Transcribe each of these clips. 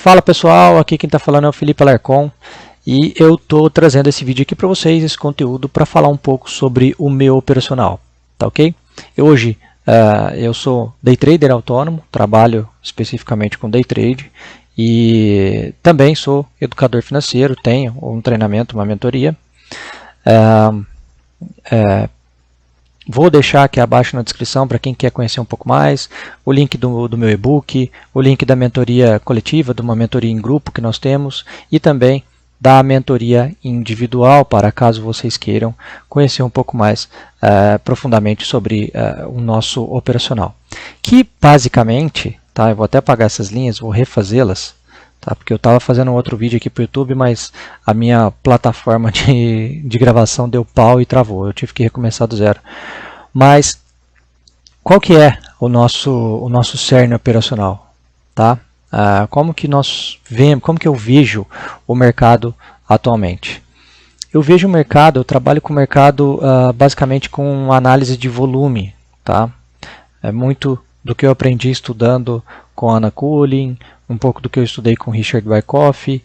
Fala pessoal, aqui quem está falando é o Felipe Alarcon e eu estou trazendo esse vídeo aqui para vocês, esse conteúdo para falar um pouco sobre o meu operacional, tá ok? Hoje eu sou day trader autônomo, trabalho especificamente com day trade e também sou educador financeiro, tenho um treinamento, uma mentoria. Vou deixar aqui abaixo na descrição para quem quer conhecer um pouco mais, o link do meu e-book, o link da mentoria coletiva, de uma mentoria em grupo que nós temos, e também da mentoria individual, para caso vocês queiram conhecer um pouco mais profundamente sobre o nosso operacional. Que basicamente, tá, eu vou até apagar essas linhas, vou refazê-las, tá, porque eu estava fazendo um outro vídeo aqui para o YouTube, mas a minha plataforma de gravação deu pau e travou, eu tive que recomeçar do zero. Mas qual que é o nosso cerne operacional, tá? Como que nós vemos, como que eu vejo o mercado atualmente? Eu vejo o mercado, eu trabalho com o mercado basicamente com análise de volume, tá? É muito do que eu aprendi estudando com Anna Coolin, um pouco do que eu estudei com Richard Wyckoff,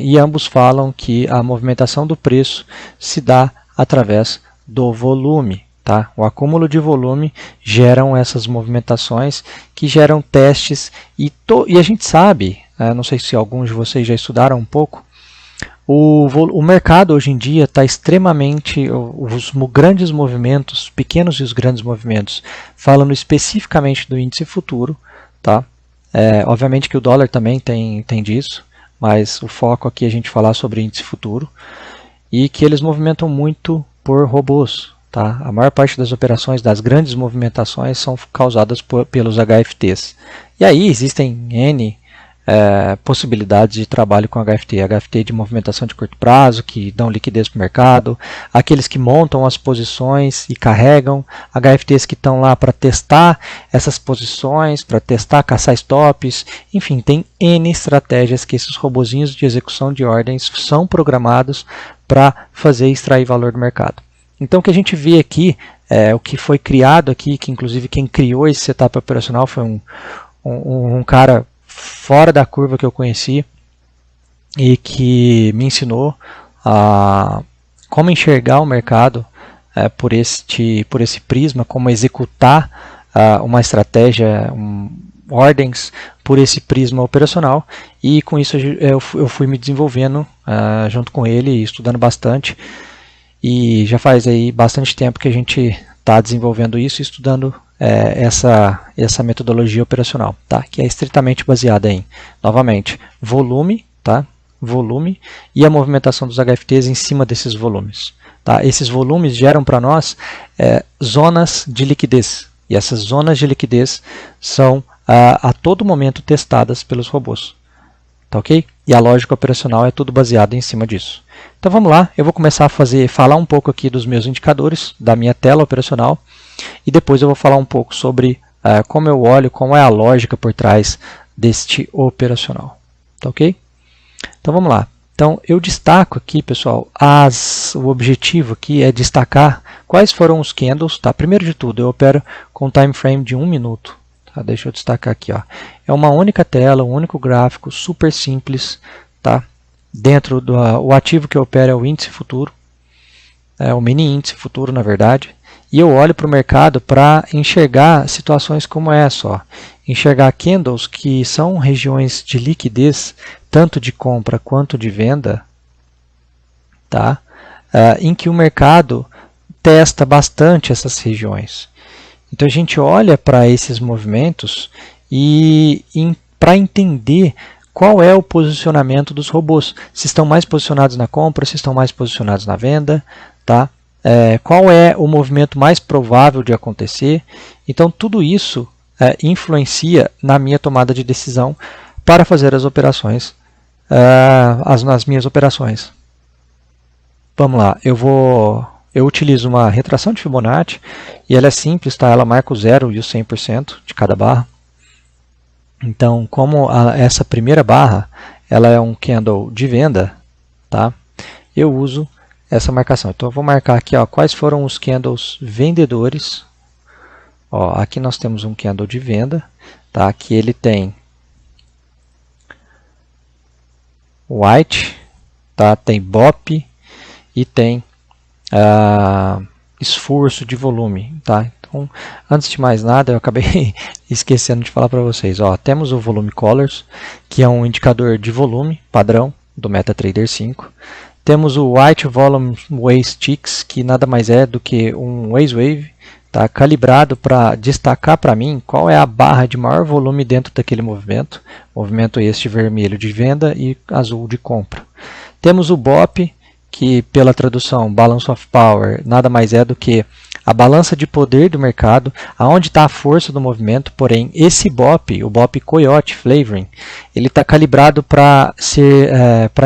e ambos falam que a movimentação do preço se dá através do volume. Tá? O acúmulo de volume geram essas movimentações que geram testes e a gente sabe, não sei se alguns de vocês já estudaram um pouco, o mercado hoje em dia está extremamente, os grandes movimentos, pequenos e os grandes movimentos, falando especificamente do índice futuro, tá? Obviamente que o dólar também tem disso, mas o foco aqui é a gente falar sobre índice futuro, e que eles movimentam muito por robôs. Tá? A maior parte das operações, das grandes movimentações, são causadas pelos HFTs. E aí existem N possibilidades de trabalho com HFT. HFT de movimentação de curto prazo, que dão liquidez para o mercado, aqueles que montam as posições e carregam, HFTs que estão lá para testar essas posições, para testar, caçar stops, enfim, tem N estratégias que esses robozinhos de execução de ordens são programados para fazer extrair valor do mercado. Então o que a gente vê aqui, o que foi criado aqui, que inclusive quem criou esse setup operacional foi um cara fora da curva que eu conheci e que me ensinou a como enxergar o mercado por esse prisma, como executar uma estratégia, ordens por esse prisma operacional, e com isso eu fui me desenvolvendo junto com ele, estudando bastante. E já faz aí bastante tempo que a gente está desenvolvendo isso e estudando essa metodologia operacional, tá? Que é estritamente baseada em, novamente, volume, tá? Volume e a movimentação dos HFTs em cima desses volumes. Tá? Esses volumes geram para nós zonas de liquidez. E essas zonas de liquidez são a todo momento testadas pelos robôs. Tá ok? E a lógica operacional é tudo baseado em cima disso. Então vamos lá, eu vou começar a falar um pouco aqui dos meus indicadores, da minha tela operacional, e depois eu vou falar um pouco sobre como eu olho, como é a lógica por trás deste operacional. Tá ok? Então vamos lá. Então eu destaco aqui, pessoal, o objetivo aqui é destacar quais foram os candles. Tá? Primeiro de tudo, eu opero com time frame de 1 minuto. Tá? Deixa eu destacar aqui. Ó. É uma única tela, um único gráfico, super simples. Tá? Dentro o ativo que eu opero é o índice futuro, o mini índice futuro, na verdade. E eu olho para o mercado para enxergar situações como essa. Ó. Enxergar candles que são regiões de liquidez, tanto de compra quanto de venda, tá? Em que o mercado testa bastante essas regiões. Então a gente olha para esses movimentos e para entender qual é o posicionamento dos robôs. Se estão mais posicionados na compra, se estão mais posicionados na venda, tá? Qual é o movimento mais provável de acontecer. Então tudo isso influencia na minha tomada de decisão para fazer as operações, as minhas operações. Vamos lá, eu utilizo uma retração de Fibonacci e ela é simples, tá? Ela marca o 0 e o 100% de cada barra. Então, como essa primeira barra ela é um candle de venda, tá? Eu uso essa marcação. Então, eu vou marcar aqui quais foram os candles vendedores. Aqui nós temos um candle de venda, tá? Que ele tem white, tá? Tem BOP e tem esforço de volume, tá? Então, antes de mais nada, eu acabei esquecendo de falar para vocês. Ó, temos o Volume Colors, que é um indicador de volume padrão do MetaTrader 5. Temos o White Volume Waze Ticks, que nada mais é do que um Waze Wave, tá? Calibrado para destacar para mim qual é a barra de maior volume dentro daquele movimento. Movimento este vermelho de venda e azul de compra. Temos o BOP, que pela tradução Balance of Power nada mais é do que a balança de poder do mercado, aonde está a força do movimento. Porém, esse BOP, o BOP Coyote Flavoring, ele está calibrado para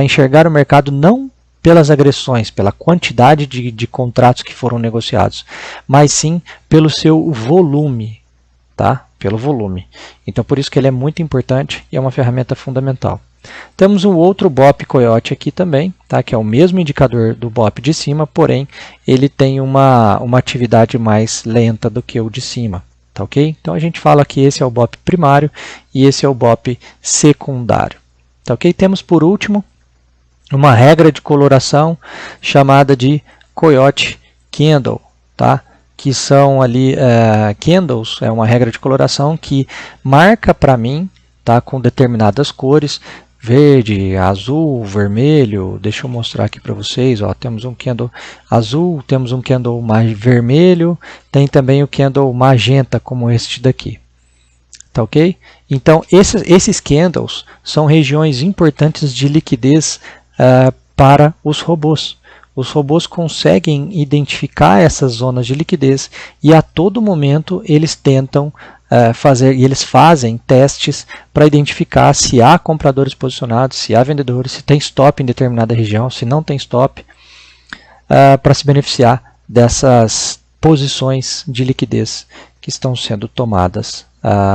enxergar o mercado não pelas agressões, pela quantidade de contratos que foram negociados, mas sim pelo seu volume, tá? Pelo volume. Então, por isso que ele é muito importante e é uma ferramenta fundamental. Temos um outro BOP Coyote aqui também, tá? Que é o mesmo indicador do BOP de cima, porém ele tem uma atividade mais lenta do que o de cima, tá ok? Então a gente fala que esse é o BOP primário e esse é o BOP secundário, tá ok? Temos por último uma regra de coloração chamada de Coyote Candle, tá? Que são ali candles, é uma regra de coloração que marca para mim, tá? Com determinadas cores, verde, azul, vermelho. Deixa eu mostrar aqui para vocês. Ó, temos um candle azul, temos um candle vermelho, tem também o candle magenta, como este daqui. Tá ok? Então, esses candles são regiões importantes de liquidez para os robôs. Os robôs conseguem identificar essas zonas de liquidez e a todo momento eles tentam eles fazem testes para identificar se há compradores posicionados, se há vendedores, se tem stop em determinada região, se não tem stop, para se beneficiar dessas posições de liquidez que estão sendo tomadas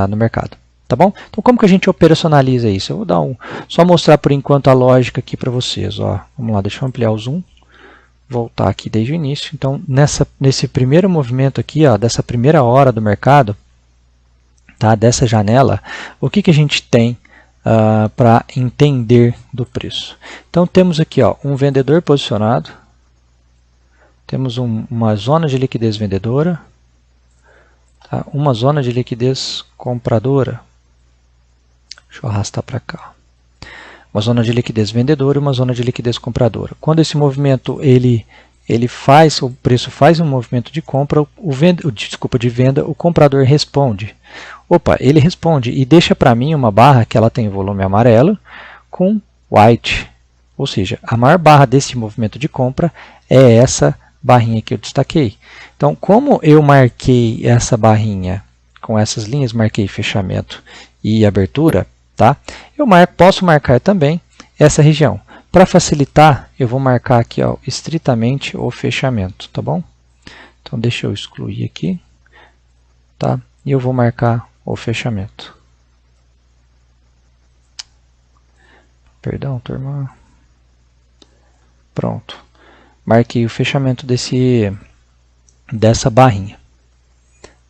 no mercado. Tá bom? Então, como que a gente operacionaliza isso? Eu vou dar só mostrar por enquanto a lógica aqui para vocês. Ó. Vamos lá, deixa eu ampliar o zoom. Voltar aqui desde o início. Então, nesse primeiro movimento aqui, ó, dessa primeira hora do mercado, tá, dessa janela, o que a gente tem para entender do preço? Então, temos aqui ó, um vendedor posicionado, temos uma zona de liquidez vendedora, tá, uma zona de liquidez compradora. Deixa eu arrastar para cá. Uma zona de liquidez vendedora e uma zona de liquidez compradora. Quando esse movimento o preço faz um movimento de compra, de venda, o comprador responde. Opa, ele responde e deixa para mim uma barra que ela tem volume amarelo com white. Ou seja, a maior barra desse movimento de compra é essa barrinha que eu destaquei. Então, como eu marquei essa barrinha com essas linhas, marquei fechamento e abertura, tá? Eu posso marcar também essa região. Para facilitar, eu vou marcar aqui ó, estritamente o fechamento, tá bom? Então, deixa eu excluir aqui, tá? E eu vou marcar o fechamento. Perdão, turma. Pronto. Marquei o fechamento dessa barrinha.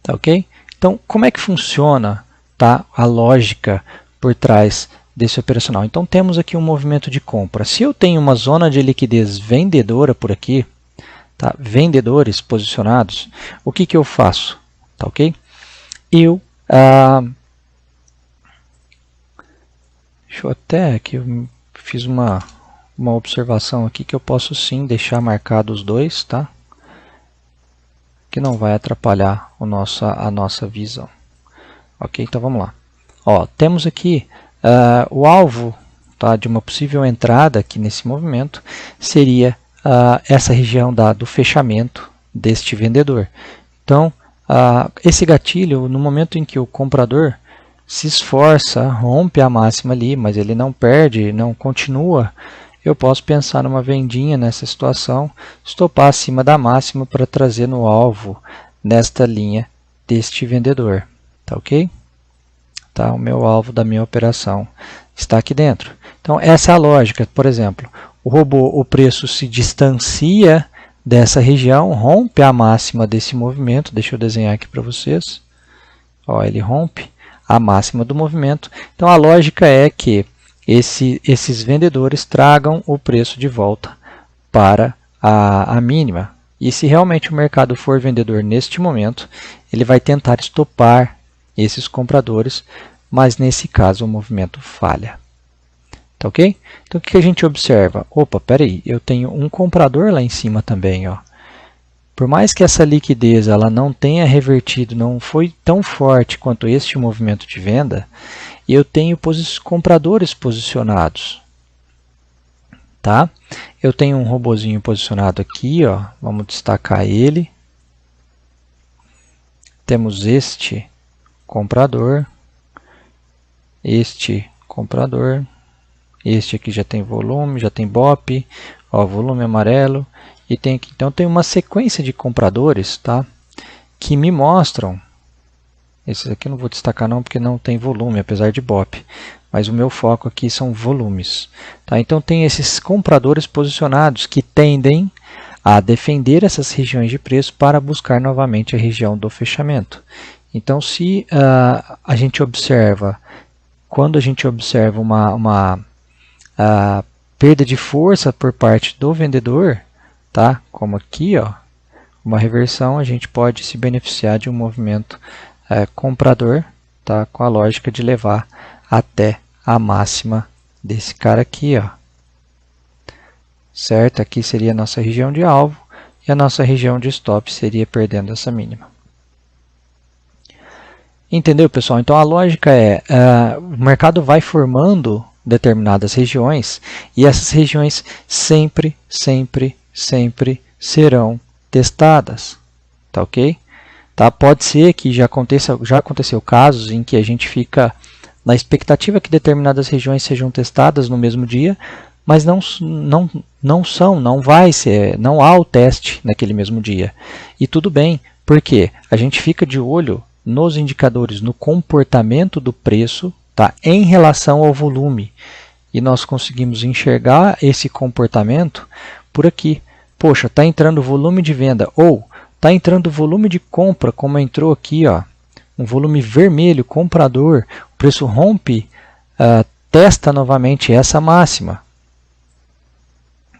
Tá ok? Então, como é que funciona, tá, a lógica por trás desse operacional? Então, temos aqui um movimento de compra. Se eu tenho uma zona de liquidez vendedora por aqui, tá, vendedores posicionados, o que eu faço? Tá ok? Deixa eu até aqui, eu fiz uma observação aqui que eu posso sim deixar marcado os dois, tá? Que não vai atrapalhar a nossa visão. Ok, então vamos lá. Ó, temos aqui o alvo, tá, de uma possível entrada aqui nesse movimento seria essa região do fechamento deste vendedor. Então, esse gatilho, no momento em que o comprador se esforça, rompe a máxima ali, mas ele não perde, não continua, eu posso pensar numa vendinha nessa situação, estopar acima da máxima para trazer no alvo nesta linha deste vendedor. Tá ok? Tá, o meu alvo da minha operação está aqui dentro. Então, essa é a lógica. Por exemplo, o preço se distancia dessa região, rompe a máxima desse movimento. Deixa eu desenhar aqui para vocês. Ó, ele rompe a máxima do movimento. Então, a lógica é que esses vendedores tragam o preço de volta para a mínima. E se realmente o mercado for vendedor neste momento, ele vai tentar estopar esses compradores, mas nesse caso o movimento falha. Tá ok? Então o que a gente observa? Opa, peraí, eu tenho um comprador lá em cima também, ó. Por mais que essa liquidez ela não tenha revertido, não foi tão forte quanto este movimento de venda, eu tenho compradores posicionados. Tá? Eu tenho um robozinho posicionado aqui, ó. Vamos destacar ele. Temos este comprador, este comprador, este aqui já tem volume, já tem BOP, ó, volume amarelo, e tem aqui, então tem uma sequência de compradores, tá? Que me mostram, esses aqui eu não vou destacar não porque não tem volume, apesar de BOP, mas o meu foco aqui são volumes, tá? Então tem esses compradores posicionados que tendem a defender essas regiões de preço para buscar novamente a região do fechamento. Então se a gente observa, quando a gente observa uma perda de força por parte do vendedor, tá? Como aqui, ó, uma reversão, a gente pode se beneficiar de um movimento comprador, tá? Com a lógica de levar até a máxima desse cara aqui, ó. Certo? Aqui seria a nossa região de alvo e a nossa região de stop seria perdendo essa mínima. Entendeu, pessoal? Então a lógica é, o mercado vai formando determinadas regiões e essas regiões sempre serão testadas, tá ok? Tá? Pode ser que já aconteceu casos em que a gente fica na expectativa que determinadas regiões sejam testadas no mesmo dia, mas não há o teste naquele mesmo dia. E tudo bem, porque a gente fica de olho nos indicadores, no comportamento do preço, tá, em relação ao volume. E nós conseguimos enxergar esse comportamento por aqui. Poxa, está entrando volume de venda ou está entrando volume de compra, como entrou aqui, ó, um volume vermelho, comprador, o preço rompe, testa novamente essa máxima.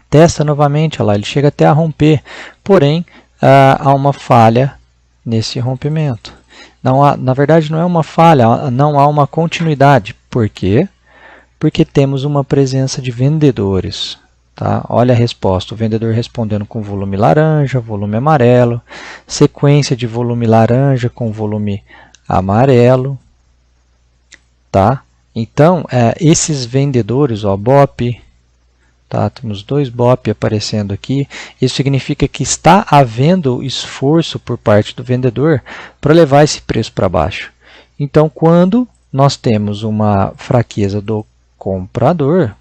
Testa novamente, olha lá, ele chega até a romper, porém há uma falha nesse rompimento. Na verdade, não é uma falha, não há uma continuidade. Por quê? Porque temos uma presença de vendedores. Tá? Olha a resposta, o vendedor respondendo com volume laranja, volume amarelo, sequência de volume laranja com volume amarelo. Tá? Então, esses vendedores, ó, BOP, tá? Temos dois BOP aparecendo aqui, isso significa que está havendo esforço por parte do vendedor para levar esse preço para baixo. Então, quando nós temos uma fraqueza do comprador,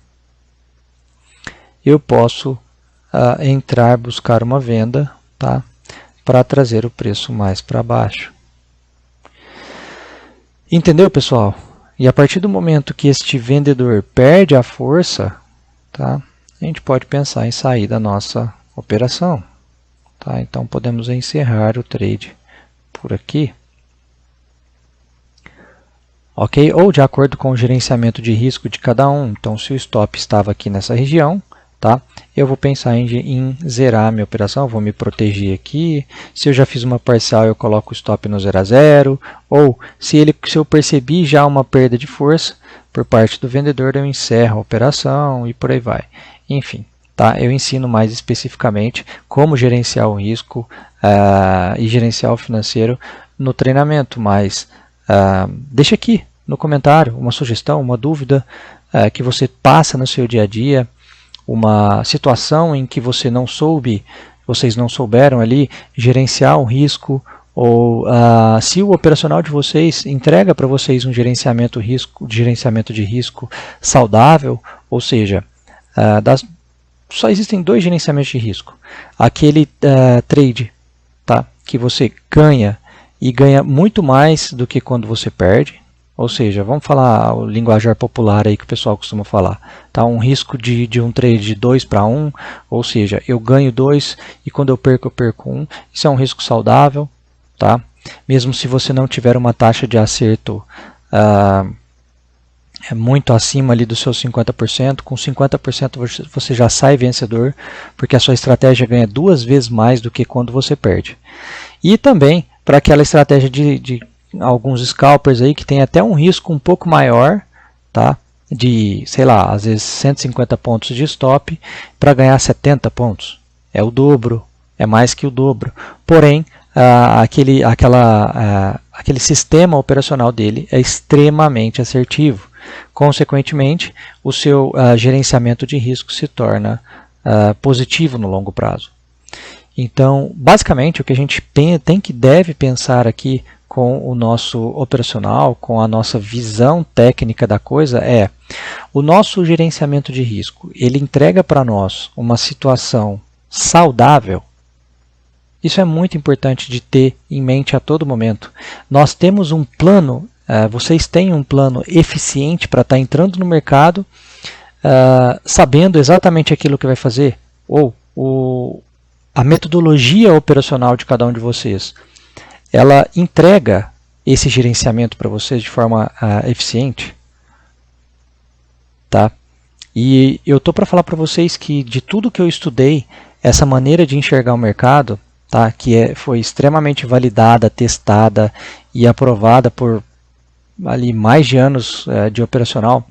eu posso entrar, buscar uma venda, tá? Para trazer o preço mais para baixo. Entendeu, pessoal? E a partir do momento que este vendedor perde a força, tá? A gente pode pensar em sair da nossa operação. Tá? Então podemos encerrar o trade por aqui. Ok? Ou de acordo com o gerenciamento de risco de cada um. Então se o stop estava aqui nessa região, tá? Eu vou pensar em zerar a minha operação, vou me proteger aqui. Se eu já fiz uma parcial, eu coloco o stop no 0 a 0. Ou se eu percebi já uma perda de força por parte do vendedor, eu encerro a operação e por aí vai. Enfim, tá? Eu ensino mais especificamente como gerenciar o risco e gerenciar o financeiro no treinamento, mas deixa aqui no comentário uma sugestão, uma dúvida que você passa no seu dia a dia, uma situação em que vocês não souberam ali gerenciar o risco, ou se o operacional de vocês entrega para vocês um gerenciamento de risco saudável, ou seja, só existem dois gerenciamentos de risco. Aquele trade, tá, que você ganha e ganha muito mais do que quando você perde. Ou seja, vamos falar o linguajar popular aí que o pessoal costuma falar. Tá? Um risco de um trade de 2 para 1, ou seja, eu ganho 2 e quando eu perco 1. Isso é um risco saudável. Tá? Mesmo se você não tiver uma taxa de acerto é muito acima ali dos seus 50%, com 50% você já sai vencedor, porque a sua estratégia ganha 2 vezes mais do que quando você perde. E também para aquela estratégia de alguns scalpers aí que tem até um risco um pouco maior, tá? De, sei lá, às vezes 150 pontos de stop para ganhar 70 pontos. É o dobro, é mais que o dobro. Porém, aquele sistema operacional dele é extremamente assertivo. Consequentemente, o seu gerenciamento de risco se torna positivo no longo prazo. Então, basicamente, o que a gente deve pensar aqui com o nosso operacional, com a nossa visão técnica da coisa é o nosso gerenciamento de risco. Ele entrega para nós uma situação saudável. Isso é muito importante de ter em mente a todo momento. Nós temos um plano, vocês têm um plano eficiente para estar entrando no mercado, sabendo exatamente aquilo que vai fazer, ou a metodologia operacional de cada um de vocês, ela entrega esse gerenciamento para vocês de forma eficiente, tá? E eu estou para falar para vocês que de tudo que eu estudei, essa maneira de enxergar o mercado, tá, que foi extremamente validada, testada e aprovada por ali mais de anos de operacional,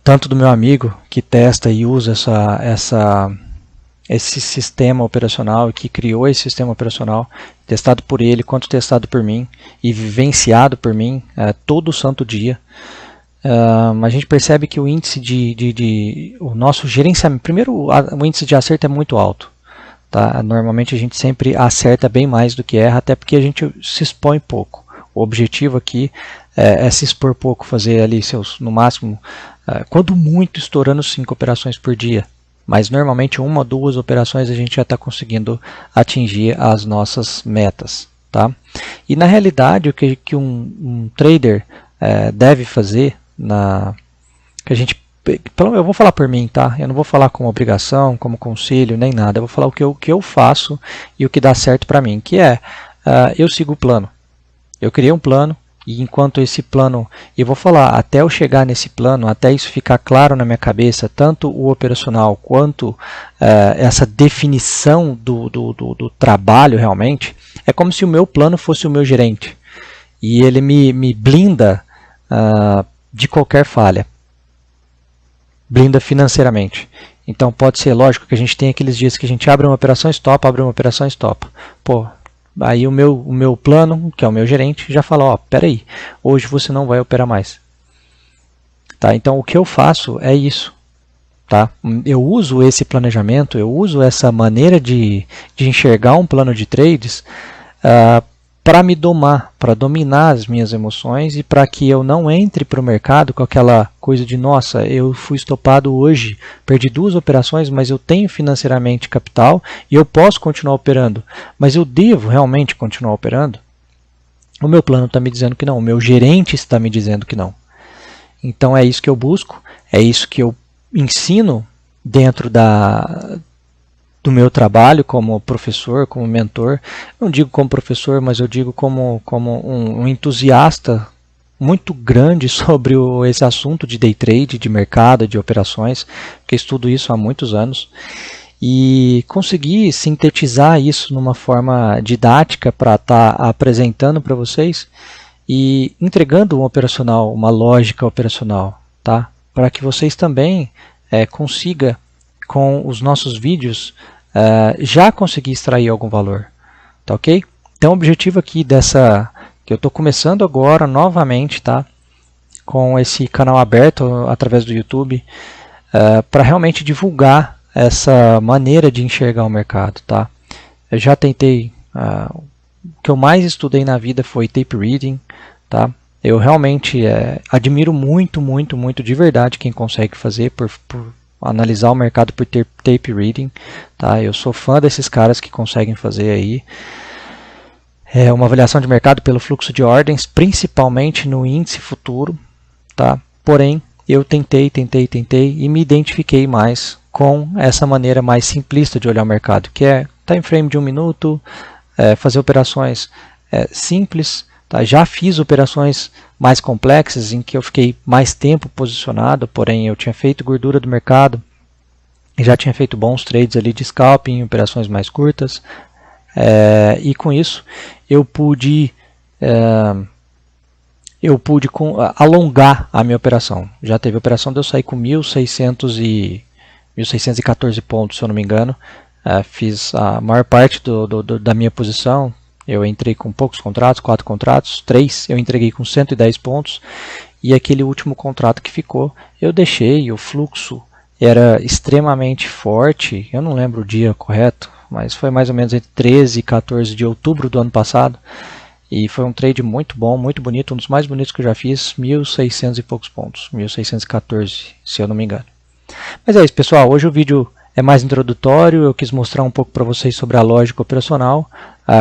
tanto do meu amigo que testa e usa esse sistema operacional, que criou esse sistema operacional, testado por ele, quanto testado por mim e vivenciado por mim todo santo dia. A gente percebe que o índice o nosso gerenciamento, primeiro o índice de acerto é muito alto. Tá? Normalmente a gente sempre acerta bem mais do que erra, até porque a gente se expõe pouco. O objetivo aqui é se expor pouco, fazer ali no máximo, quando muito, estourando 5 operações por dia. Mas normalmente 1 ou 2 operações a gente já está conseguindo atingir as nossas metas. Tá? E na realidade o que um trader deve fazer, eu vou falar por mim, tá? Eu não vou falar como obrigação, como conselho, nem nada. Eu vou falar o que eu faço e o que dá certo para mim, que eu sigo o plano. Eu criei um plano e enquanto esse plano, eu vou falar, até eu chegar nesse plano, até isso ficar claro na minha cabeça, tanto o operacional quanto essa definição do trabalho realmente, é como se o meu plano fosse o meu gerente. E ele me blinda de qualquer falha. Blinda financeiramente. Então pode ser lógico que a gente tem aqueles dias que a gente abre uma operação stop, Pô, aí o meu plano, que é o meu gerente, já fala, ó, peraí, hoje você não vai operar mais. Tá? Então o que eu faço é isso. Tá? Eu uso esse planejamento, eu uso essa maneira de enxergar um plano de trades para me domar, para dominar as minhas emoções e para que eu não entre para o mercado com aquela coisa de, nossa, eu fui estopado hoje, perdi 2 operações, mas eu tenho financeiramente capital e eu posso continuar operando, mas eu devo realmente continuar operando? O meu plano está me dizendo que não, o meu gerente está me dizendo que não. Então é isso que eu busco, é isso que eu ensino dentro do meu trabalho como professor, como mentor. Não digo como professor, mas eu digo como um entusiasta muito grande sobre esse assunto de day trade, de mercado, de operações, porque estudo isso há muitos anos. E consegui sintetizar isso numa forma didática para estar apresentando para vocês e entregando um operacional, uma lógica operacional, tá? Para que vocês também consigam, com os nossos vídeos, já conseguir extrair algum valor, tá ok? Então o objetivo aqui que eu estou começando agora novamente, tá? Com esse canal aberto através do YouTube, para realmente divulgar essa maneira de enxergar o mercado, tá? Eu já tentei, o que eu mais estudei na vida foi tape reading, tá? Eu realmente admiro muito, muito, muito de verdade quem consegue fazer por analisar o mercado por ter tape reading, tá? Eu sou fã desses caras que conseguem fazer aí uma avaliação de mercado pelo fluxo de ordens, principalmente no índice futuro, tá? Porém, eu tentei e me identifiquei mais com essa maneira mais simplista de olhar o mercado, que é time frame de 1 minuto, fazer operações simples, Tá? Já fiz operações mais complexas em que eu fiquei mais tempo posicionado, porém eu tinha feito gordura do mercado, já tinha feito bons trades ali de scalping, operações mais curtas, e com isso eu pude alongar a minha operação. Já teve operação de eu sair com 1.614 pontos, se eu não me engano. Fiz a maior parte da minha posição. Eu entrei com poucos contratos, 4 contratos, 3 eu entreguei com 110 pontos, e aquele último contrato que ficou, eu deixei. O fluxo era extremamente forte, eu não lembro o dia correto, mas foi mais ou menos entre 13 e 14 de outubro do ano passado, e foi um trade muito bom, muito bonito, um dos mais bonitos que eu já fiz, 1.600 e poucos pontos, 1.614, se eu não me engano. Mas é isso, pessoal, hoje o vídeo é mais introdutório, eu quis mostrar um pouco para vocês sobre a lógica operacional,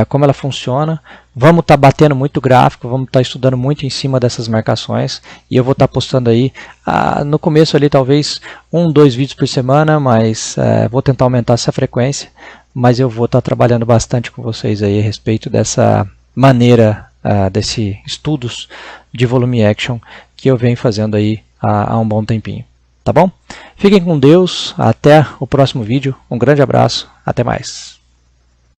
como ela funciona. Vamos estar batendo muito gráfico, vamos estar estudando muito em cima dessas marcações, e eu vou estar postando aí, no começo ali talvez 1, 2 vídeos por semana, mas vou tentar aumentar essa frequência, mas eu vou estar trabalhando bastante com vocês aí a respeito dessa maneira, desses estudos de volume action que eu venho fazendo aí há um bom tempinho. Tá bom? Fiquem com Deus, até o próximo vídeo, um grande abraço, até mais.